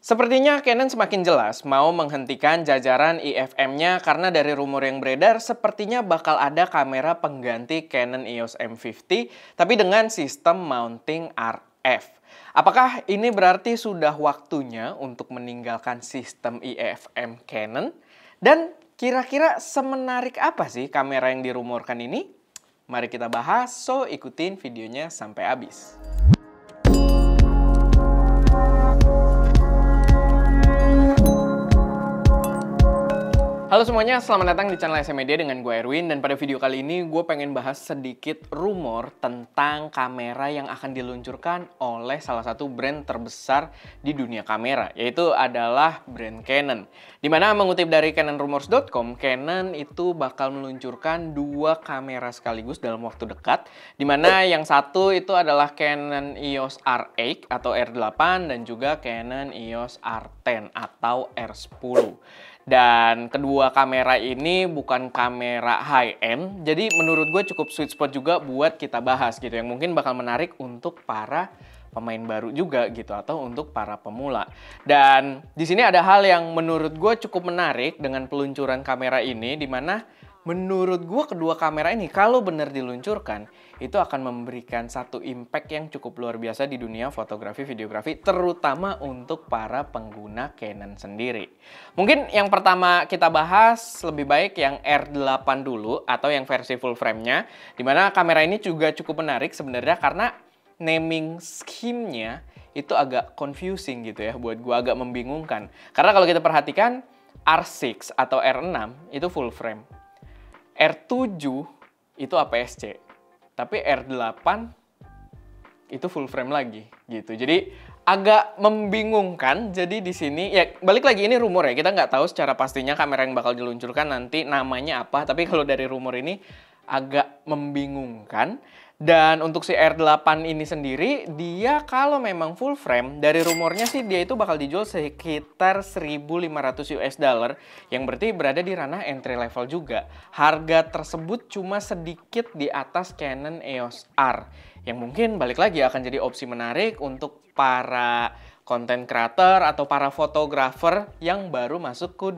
Sepertinya Canon semakin jelas mau menghentikan jajaran IFM-nya karena dari rumor yang beredar sepertinya bakal ada kamera pengganti Canon EOS M50 tapi dengan sistem mounting RF. Apakah ini berarti sudah waktunya untuk meninggalkan sistem IFM Canon? Dan kira-kira semenarik apa sih kamera yang dirumorkan ini? Mari kita bahas, so ikutin videonya sampai habis. Halo semuanya, selamat datang di channel SM Media dengan gue Erwin. Dan pada video kali ini gue pengen bahas sedikit rumor tentang kamera yang akan diluncurkan oleh salah satu brand terbesar di dunia kamera, yaitu adalah brand Canon. Dimana mengutip dari canonrumors.com, Canon itu bakal meluncurkan dua kamera sekaligus dalam waktu dekat. Dimana yang satu itu adalah Canon EOS R8 atau R8 dan juga Canon EOS R10 atau R10. Dan kedua kamera ini bukan kamera high-end, jadi menurut gue cukup sweet spot juga buat kita bahas gitu, yang mungkin bakal menarik untuk para pemain baru juga gitu, atau untuk para pemula. Dan di sini ada hal yang menurut gue cukup menarik dengan peluncuran kamera ini, dimana menurut gue kedua kamera ini kalau benar diluncurkan itu akan memberikan satu impact yang cukup luar biasa di dunia fotografi, videografi, terutama untuk para pengguna Canon sendiri. Mungkin yang pertama kita bahas lebih baik yang R8 dulu atau yang versi full frame-nya, dimana kamera ini juga cukup menarik sebenarnya karena naming scheme-nya itu agak confusing gitu ya, buat gue agak membingungkan. Karena kalau kita perhatikan R6 atau R6 itu full frame. R7 itu APS-C, tapi R8 itu full frame lagi gitu. Jadi agak membingungkan. Jadi di sini ya balik lagi ini rumor ya. Kita nggak tahu secara pastinya kamera yang bakal diluncurkan nanti namanya apa. Tapi kalau dari rumor ini agak membingungkan. Dan untuk si R8 ini sendiri, dia kalau memang full frame, dari rumornya sih dia itu bakal dijual sekitar 1.500 US dollar, yang berarti berada di ranah entry level juga. Harga tersebut cuma sedikit di atas Canon EOS R, yang mungkin balik lagi akan jadi opsi menarik untuk para content creator atau para fotografer yang baru masuk ke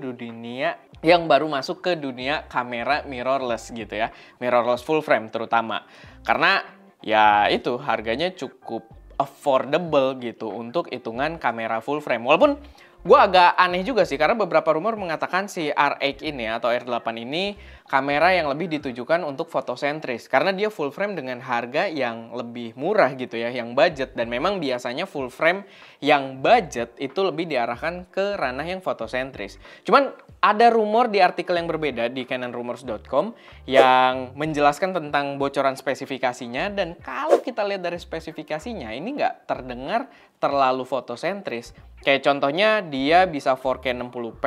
dunia kamera mirrorless gitu ya. Mirrorless full frame terutama. Karena ya itu harganya cukup affordable gitu untuk hitungan kamera full frame. Walaupun gue agak aneh juga sih karena beberapa rumor mengatakan si R8 ini atau R8 ini kamera yang lebih ditujukan untuk fotosentris karena dia full frame dengan harga yang lebih murah gitu ya, yang budget. Dan memang biasanya full frame yang budget itu lebih diarahkan ke ranah yang fotosentris. Cuman ada rumor di artikel yang berbeda di canonrumors.com yang menjelaskan tentang bocoran spesifikasinya, dan kalau kita lihat dari spesifikasinya ini nggak terdengar terlalu fotosentris. Kayak contohnya dia bisa 4K 60p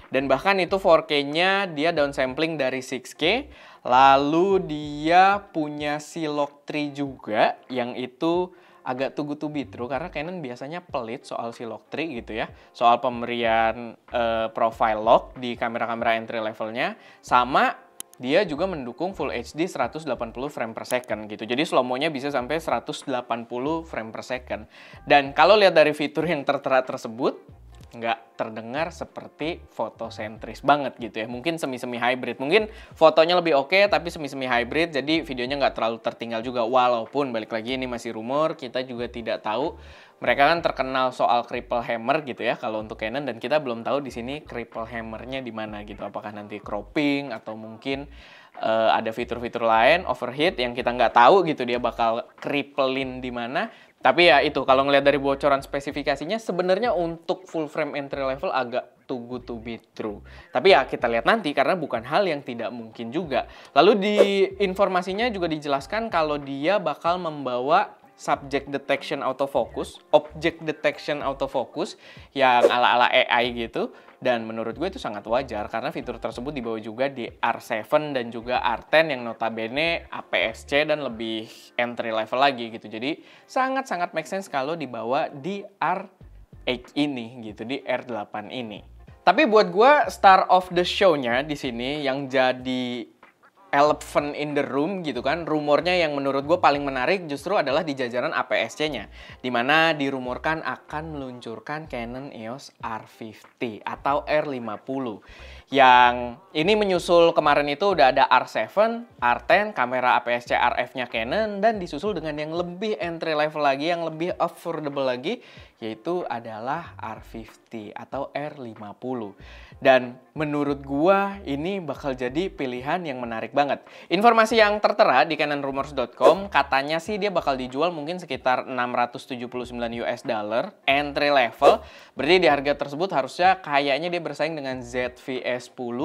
dan bahkan itu 4K-nya dia downsampling dari 6K. Lalu dia punya Silog 3 juga yang itu agak too good to be true karena Canon biasanya pelit soal Silog 3 gitu ya. Soal pemberian profile lock di kamera-kamera entry levelnya, sama dia juga mendukung Full HD 180 frame per second gitu. Jadi slow-mo-nya bisa sampai 180 frame per second. Dan kalau lihat dari fitur yang tertera tersebut, nggak terdengar seperti fotosentris banget gitu ya. Mungkin semi-semi hybrid. Mungkin fotonya lebih oke, tapi semi-semi hybrid, jadi videonya nggak terlalu tertinggal juga. Walaupun balik lagi ini masih rumor, kita juga tidak tahu. Mereka kan terkenal soal triple hammer gitu ya kalau untuk Canon, dan kita belum tahu di sini triple hammernya di mana gitu. Apakah nanti cropping atau mungkin ada fitur-fitur lain overheat yang kita nggak tahu gitu, dia bakal cripplein di mana. Tapi ya itu, kalau ngelihat dari bocoran spesifikasinya sebenarnya untuk full frame entry level agak too good to be true. Tapi ya kita lihat nanti karena bukan hal yang tidak mungkin juga. Lalu di informasinya juga dijelaskan kalau dia bakal membawa subject detection autofocus, object detection autofocus yang ala-ala AI gitu. Dan menurut gue itu sangat wajar karena fitur tersebut dibawa juga di R7 dan juga R10 yang notabene APS-C dan lebih entry level lagi gitu. Jadi sangat-sangat make sense kalau dibawa di R8 ini gitu, di R8 ini. Tapi buat gue star of the show-nya di sini yang jadi elephant in the room gitu kan. Rumornya yang menurut gue paling menarik justru adalah di jajaran APS-C-nya. Dimana dirumorkan akan meluncurkan Canon EOS R50 atau R50. Yang ini menyusul kemarin itu udah ada R7, R10, kamera APS-C RF-nya Canon. Dan disusul dengan yang lebih entry level lagi, yang lebih affordable lagi, yaitu adalah R50 atau R50. Dan menurut gua ini bakal jadi pilihan yang menarik banget. Informasi yang tertera di canonrumors.com katanya sih dia bakal dijual mungkin sekitar 679 US dollar entry level. Berarti di harga tersebut harusnya kayaknya dia bersaing dengan ZV-E10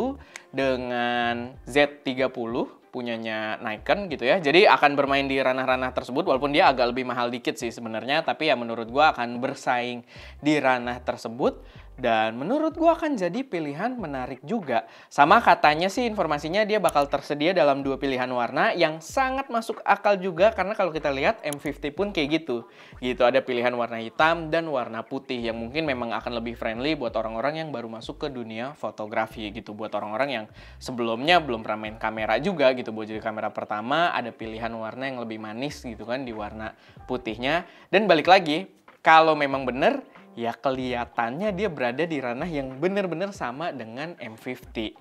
dengan Z30 punyanya Nikon gitu ya. Jadi akan bermain di ranah-ranah tersebut walaupun dia agak lebih mahal dikit sih sebenarnya, tapi ya menurut gua akan bersaing di ranah tersebut dan menurut gua akan jadi pilihan menarik juga. Sama katanya sih informasinya dia bakal tersedia dalam 2 pilihan warna yang sangat masuk akal juga karena kalau kita lihat M50 pun kayak gitu. Gitu ada pilihan warna hitam dan warna putih yang mungkin memang akan lebih friendly buat orang-orang yang baru masuk ke dunia fotografi gitu. Buat orang-orang yang sebelumnya belum pernah main kamera juga gitu. Buat jadi kamera pertama ada pilihan warna yang lebih manis gitu kan di warna putihnya. Dan balik lagi, kalau memang bener ya kelihatannya dia berada di ranah yang bener-bener sama dengan M50.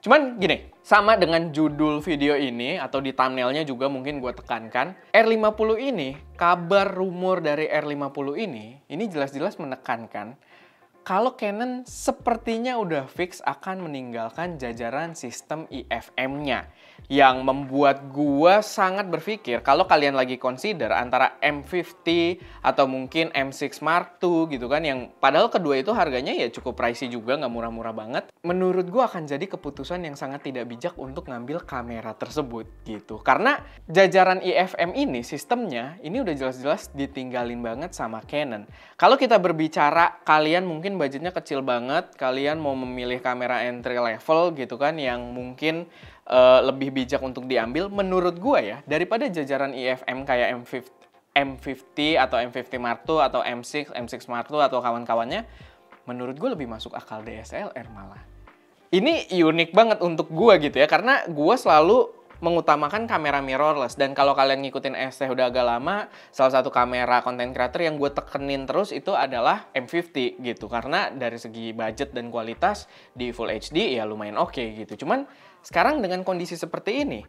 Cuman gini, sama dengan judul video ini atau di thumbnailnya juga mungkin gue tekankan, R50 ini, kabar rumor dari R50 ini jelas-jelas menekankan kalau Canon sepertinya udah fix akan meninggalkan jajaran sistem IFM-nya. Yang membuat gua sangat berpikir kalau kalian lagi consider antara M50 atau mungkin M6 Mark II gitu kan, yang padahal kedua itu harganya ya cukup pricey juga, nggak murah-murah banget. Menurut gua akan jadi keputusan yang sangat tidak bijak untuk ngambil kamera tersebut gitu. Karena jajaran IFM ini sistemnya ini udah jelas-jelas ditinggalin banget sama Canon. Kalau kita berbicara kalian mungkin budgetnya kecil banget, kalian mau memilih kamera entry level gitu kan yang mungkin lebih bijak untuk diambil, menurut gue ya, daripada jajaran IFM kayak M50 atau M50 Mark II atau M6 Mark II atau kawan-kawannya, menurut gue lebih masuk akal DSLR malah. Ini unik banget untuk gue gitu ya, karena gue selalu mengutamakan kamera mirrorless. Dan kalau kalian ngikutin ST udah agak lama, salah satu kamera content creator yang gue tekenin terus itu adalah M50 gitu. Karena dari segi budget dan kualitas di Full HD ya lumayan oke gitu. Cuman sekarang dengan kondisi seperti ini,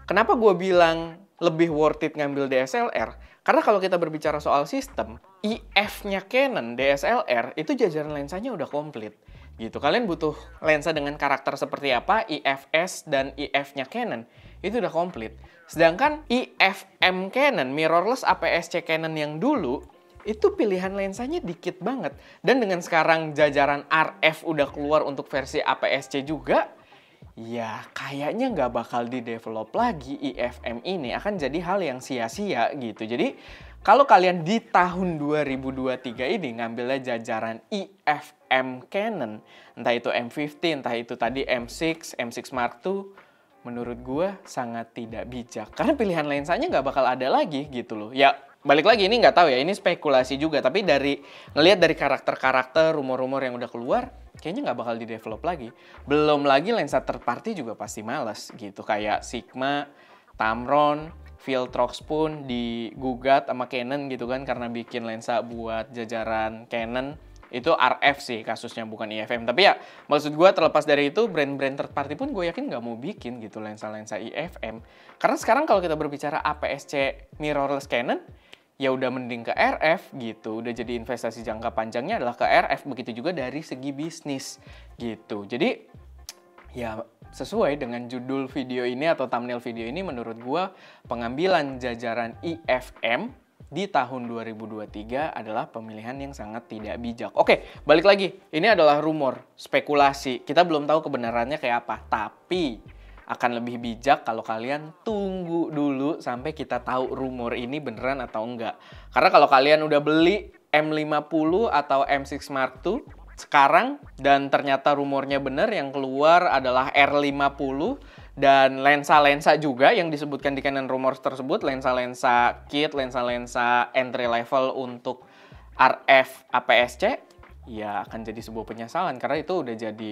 kenapa gue bilang lebih worth it ngambil DSLR? Karena kalau kita berbicara soal sistem, IF-nya Canon DSLR itu jajaran lensanya udah komplit. Gitu. Kalian butuh lensa dengan karakter seperti apa, IFS dan IF-nya Canon itu udah komplit. Sedangkan IFM Canon, mirrorless APS-C Canon yang dulu, itu pilihan lensanya dikit banget. Dan dengan sekarang jajaran RF udah keluar untuk versi APS-C juga, ya kayaknya nggak bakal di-develop lagi IFM ini, akan jadi hal yang sia-sia gitu. Jadi kalau kalian di tahun 2023 ini ngambilnya jajaran IFM Canon, entah itu M50, entah itu tadi M6 Mark II, menurut gue sangat tidak bijak. Karena pilihan lensanya nggak bakal ada lagi gitu loh. Ya balik lagi ini nggak tahu ya, ini spekulasi juga. Tapi ngelihat dari karakter-karakter, rumor-rumor yang udah keluar, kayaknya nggak bakal di-develop lagi. Belum lagi lensa third party juga pasti males gitu. Kayak Sigma, Tamron, Viltrox pun digugat sama Canon gitu kan karena bikin lensa buat jajaran Canon. Itu RF sih kasusnya, bukan IFM. Tapi ya maksud gue terlepas dari itu, brand-brand third party pun gue yakin nggak mau bikin gitu lensa-lensa IFM. Karena sekarang kalau kita berbicara APS-C mirrorless Canon, ya udah mending ke RF gitu. Udah jadi investasi jangka panjangnya adalah ke RF. Begitu juga dari segi bisnis gitu. Jadi ya sesuai dengan judul video ini atau thumbnail video ini, menurut gua pengambilan jajaran IFM di tahun 2023 adalah pemilihan yang sangat tidak bijak. Oke, balik lagi. Ini adalah rumor, spekulasi. Kita belum tahu kebenarannya kayak apa. Tapi akan lebih bijak kalau kalian tunggu dulu sampai kita tahu rumor ini beneran atau enggak. Karena kalau kalian udah beli M50 atau M6 Mark II sekarang dan ternyata rumornya bener, yang keluar adalah R50 dan lensa-lensa juga yang disebutkan di Canon Rumors tersebut, lensa-lensa kit, lensa-lensa entry level untuk RF APS-C, ya akan jadi sebuah penyesalan karena itu udah jadi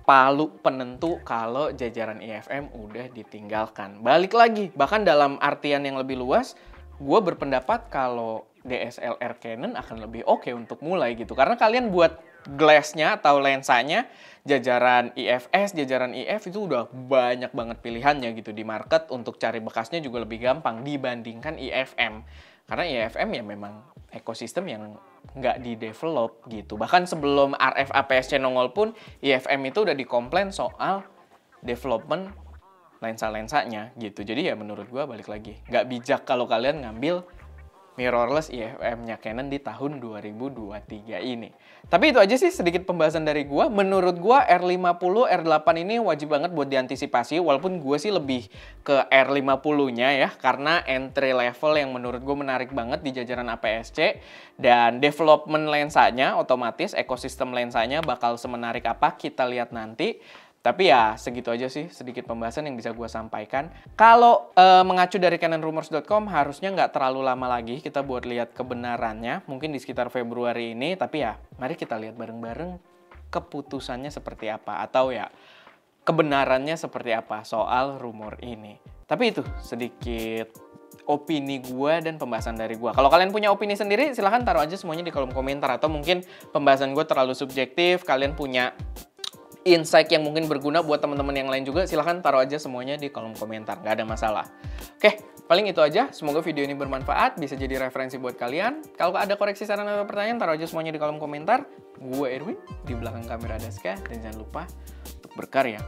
palu penentu kalau jajaran IFM udah ditinggalkan. Balik lagi, bahkan dalam artian yang lebih luas, gue berpendapat kalau DSLR Canon akan lebih oke untuk mulai gitu. Karena kalian buat glass-nya atau lensanya, jajaran IFS, jajaran IF itu udah banyak banget pilihannya gitu di market. Untuk cari bekasnya juga lebih gampang dibandingkan IFM. Karena IFM ya memang ekosistem yang nggak di-develop gitu. Bahkan sebelum RF APS-C nongol pun, IFM itu udah dikomplain soal development lensa-lensanya gitu. Jadi ya menurut gua balik lagi, nggak bijak kalau kalian ngambil mirrorless IFM-nya Canon di tahun 2023 ini. Tapi itu aja sih sedikit pembahasan dari gua. Menurut gua R50, R8 ini wajib banget buat diantisipasi, walaupun gua sih lebih ke R50-nya ya, karena entry level yang menurut gua menarik banget di jajaran APS-C, dan development lensanya otomatis, ekosistem lensanya bakal semenarik apa kita lihat nanti. Tapi ya segitu aja sih sedikit pembahasan yang bisa gue sampaikan. Kalau mengacu dari canonrumors.com harusnya nggak terlalu lama lagi kita buat lihat kebenarannya. Mungkin di sekitar Februari ini. Tapi ya mari kita lihat bareng-bareng keputusannya seperti apa. Atau ya kebenarannya seperti apa soal rumor ini. Tapi itu sedikit opini gue dan pembahasan dari gue. Kalau kalian punya opini sendiri silahkan taruh aja semuanya di kolom komentar. Atau mungkin pembahasan gue terlalu subjektif, kalian punya insight yang mungkin berguna buat teman-teman yang lain juga, silahkan taruh aja semuanya di kolom komentar, nggak ada masalah. Oke, paling itu aja. Semoga video ini bermanfaat, bisa jadi referensi buat kalian. Kalau ada koreksi, saran, atau pertanyaan, taruh aja semuanya di kolom komentar. Gue Erwin, di belakang kamera Daska, dan jangan lupa untuk berkarya